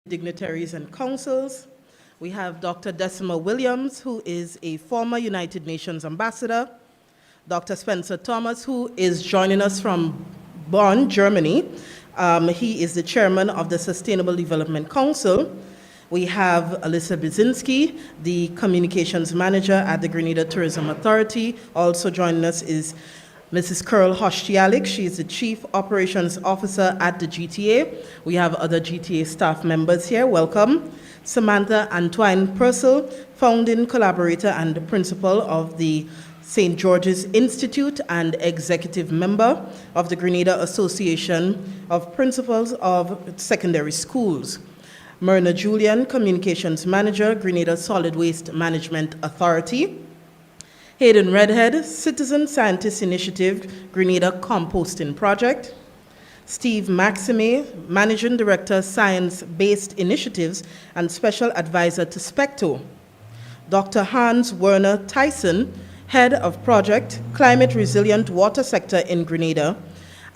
dignitaries and councils. We have Dr. Decima Williams, who is a former United Nations ambassador. Dr. Spencer Thomas, who is joining us from Bonn, Germany. He is the chairman of the Sustainable Development Council. We have Alyssa Brzezinski, the communications manager at the Grenada Tourism Authority. Also joining us is Mrs. Curl Hoshtialik. She is the Chief Operations Officer at the GTA. We have other GTA staff members here. Welcome. Samantha Antoine Purcell, founding collaborator and principal of the St. George's Institute and executive member of the Grenada Association of Principals of Secondary Schools. Myrna Julian, communications manager, Grenada Solid Waste Management Authority. Hayden Redhead, Citizen Scientist Initiative, Grenada Composting Project. Steve Maxime, Managing Director, Science-Based Initiatives and Special Advisor to SPECTO. Dr. Hans Werner Tyson, Head of Project, Climate Resilient Water Sector in Grenada.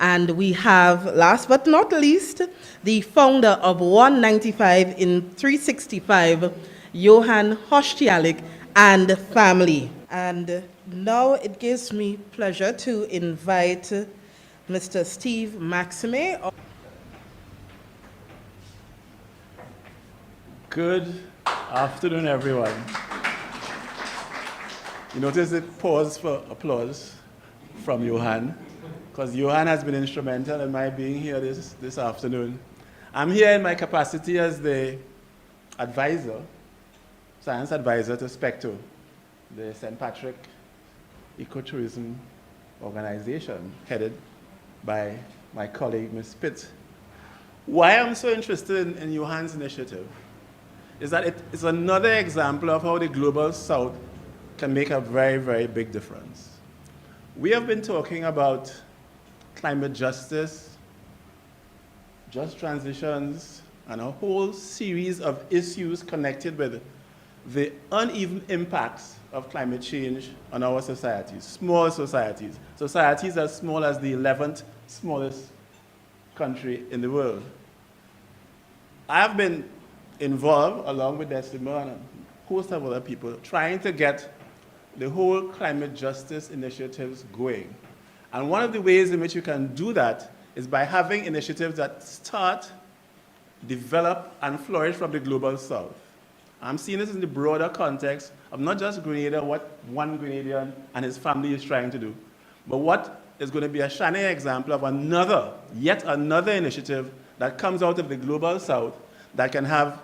And we have, last but not least, the founder of 195 in 365, Johan Hoshtialik and family. And now it gives me pleasure to invite Mr. Steve Maxime. Good afternoon, everyone. You notice the pause for applause from Johan, because Johan has been instrumental in my being here this afternoon. I'm here in my capacity as the advisor, science advisor to SPECTO, the St. Patrick Ecotourism Organization, headed by my colleague, Ms. Pitt. Why I'm so interested in Johan's initiative is that it's another example of how the Global South can make a very, very big difference. We have been talking about climate justice, just transitions, and a whole series of issues connected with the uneven impacts of climate change on our societies, small societies, societies as small as the 11th smallest country in the world. I have been involved, along with Decima and a host of other people, trying to get the whole climate justice initiatives going. And one of the ways in which you can do that is by having initiatives that start, develop, and flourish from the Global South. I'm seeing this in the broader context of not just Grenada, what one Grenadian and his family is trying to do, but what is going to be a shining example of yet another initiative that comes out of the Global South that can have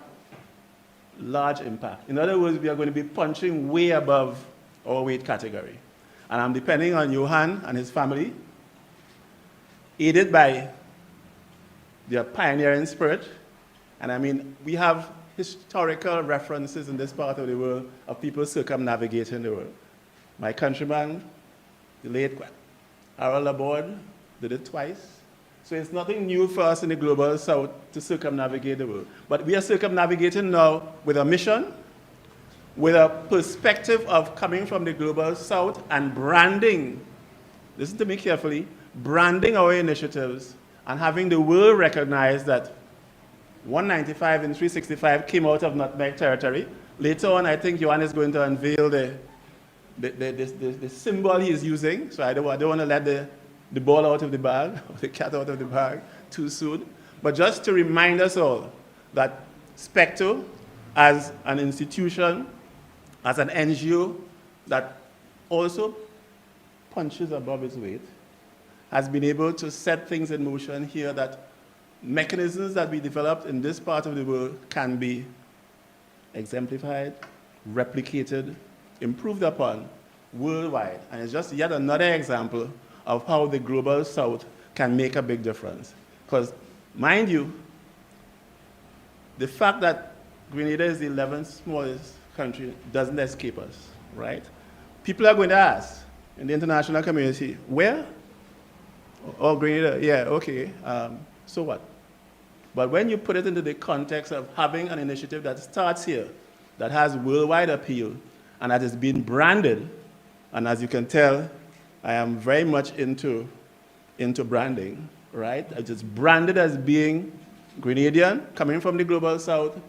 large impact. In other words, we are going to be punching way above our weight category. And I'm depending on Johan and his family, aided by their pioneering spirit. And I mean, we have historical references in this part of the world of people circumnavigating the world. My countryman, the late Harold Laborde, did it twice. So it's nothing new for us in the Global South to circumnavigate the world. But we are circumnavigating now with a mission, with a perspective of coming from the Global South and branding, listen to me carefully, branding our initiatives and having the world recognize that 195 and 365 came out of Nutmeg territory. Later on, I think Johan is going to unveil the symbol he is using. So I don't want to let the ball out of the bag, or the cat out of the bag too soon. But just to remind us all that SPECTO, as an institution, as an NGO that also punches above its weight, has been able to set things in motion here that mechanisms that we developed in this part of the world can be exemplified, replicated, improved upon worldwide. And it's just yet another example of how the Global South can make a big difference. Because, mind you, the fact that Grenada is the 11th smallest country doesn't escape us, right? People are going to ask in the international community, where? Oh, Grenada, yeah, okay, so what? But when you put it into the context of having an initiative that starts here, that has worldwide appeal, and that is being branded, and as you can tell, I am very much into branding, right? It's branded as being Grenadian, coming from the Global South,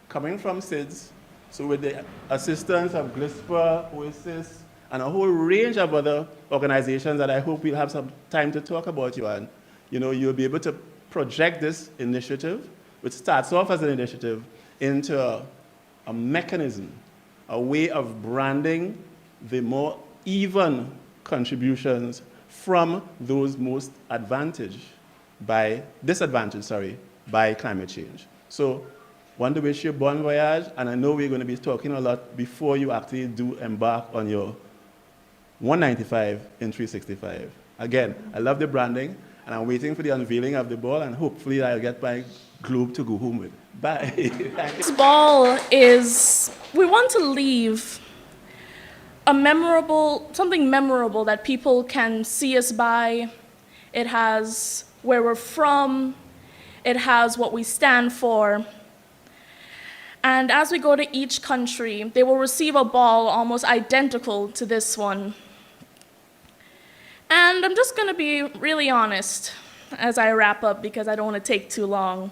coming from SIDS, so with the assistance of GLISPA, OASIS, and a whole range of other organizations that I hope we'll have some time to talk about, Joanne, you'll be able to project this initiative, which starts off as an initiative, into a mechanism, a way of branding the more even contributions from those most disadvantaged by climate change. So, want to wish you a bon voyage, and I know we're going to be talking a lot before you actually do embark on your 195 in 365. Again, I love the branding, and I'm waiting for the unveiling of the ball, and hopefully I'll get my globe to go home with. Bye. This ball is, we want to leave something memorable that people can see us by. It has where we're from, it has what we stand for. And as we go to each country, they will receive a ball almost identical to this one. And I'm just going to be really honest as I wrap up because I don't want to take too long.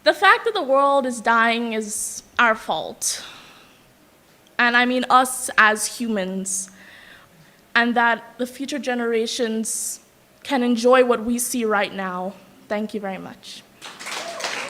The fact that the world is dying is our fault. And I mean us as humans. And that the future generations can enjoy what we see right now. Thank you very much.